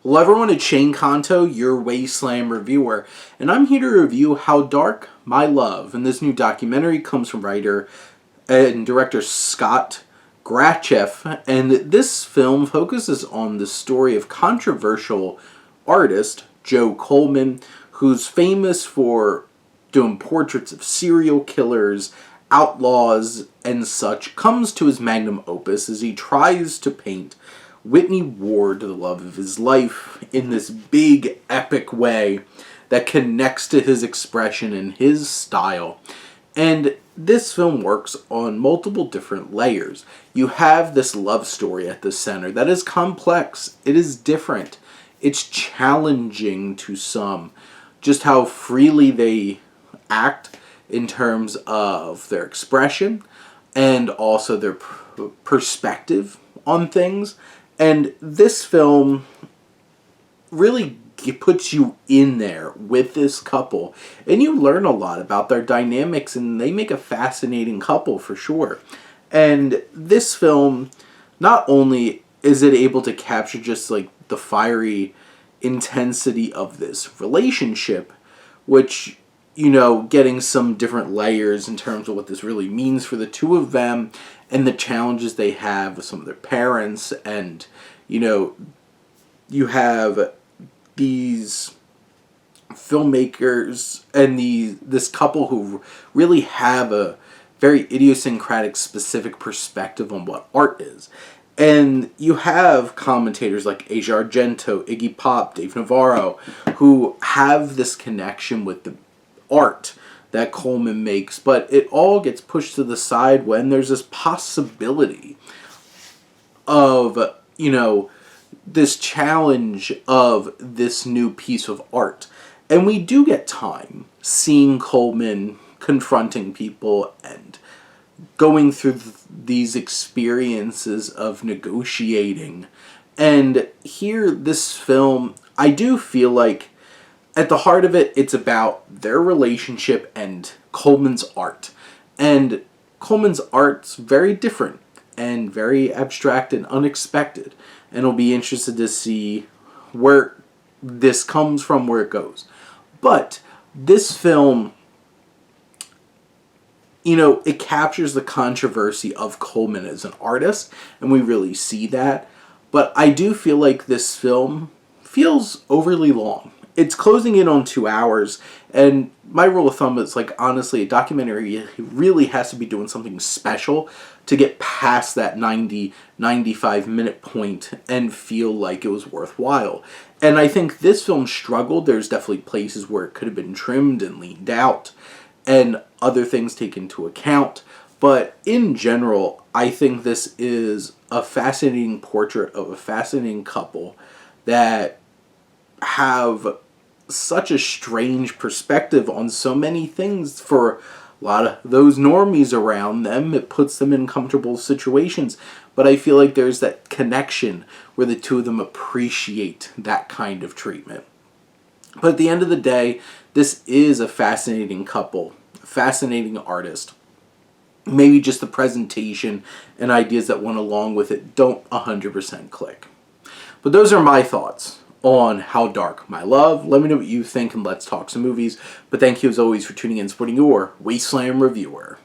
Hello everyone, it's Shane Kanto, your Wasteland reviewer, and I'm here to review How Dark My Love. And this new documentary comes from writer and director Scott Gratcheff, and this film focuses on the story of controversial artist Joe Coleman, who's famous for doing portraits of serial killers, outlaws, and such, comes to his magnum opus as he tries to paint Whitney Ward, the love of his life, in this big, epic way that connects to his expression and his style. And this film works on multiple different layers. You have this love story at the center that is complex. It is different. It's challenging to some. Just how freely they act in terms of their expression and also their perspective on things. And this film really puts you in there with this couple, and you learn a lot about their dynamics, and they make a fascinating couple for sure. And this film, not only is it able to capture just like the fiery intensity of this relationship, which, you know, getting some different layers in terms of what this really means for the two of them and the challenges they have with some of their parents. And, you know, you have these filmmakers and this couple who really have a very idiosyncratic, specific perspective on what art is. And you have commentators like Asia Argento, Iggy Pop, Dave Navarro, who have this connection with the art that Coleman makes, but it all gets pushed to the side when there's this possibility of, you know, this challenge of this new piece of art. And we do get time seeing Coleman confronting people and going through these experiences of negotiating. And here, this film, I do feel like at the heart of it, it's about their relationship and Coleman's art. And Coleman's art's very different and very abstract and unexpected. And I'll be interested to see where this comes from, where it goes. But this film, you know, it captures the controversy of Coleman as an artist, and we really see that. But I do feel like this film feels overly long. It's closing in on 2 hours, and my rule of thumb is, like, honestly, a documentary really has to be doing something special to get past that 95 minute point and feel like it was worthwhile. And I think this film struggled. There's definitely places where it could have been trimmed and leaned out and other things taken into account. But in general, I think this is a fascinating portrait of a fascinating couple that have such a strange perspective on so many things. For a lot of those normies around them, it puts them in comfortable situations. But I feel like there's that connection where the two of them appreciate that kind of treatment. But at the end of the day, this is a fascinating couple, a fascinating artist. Maybe just the presentation and ideas that went along with it don't 100% click. But those are my thoughts on How Dark My Love. Let me know what you think, and let's talk some movies. But thank you as always for tuning in and supporting your Wasteland reviewer.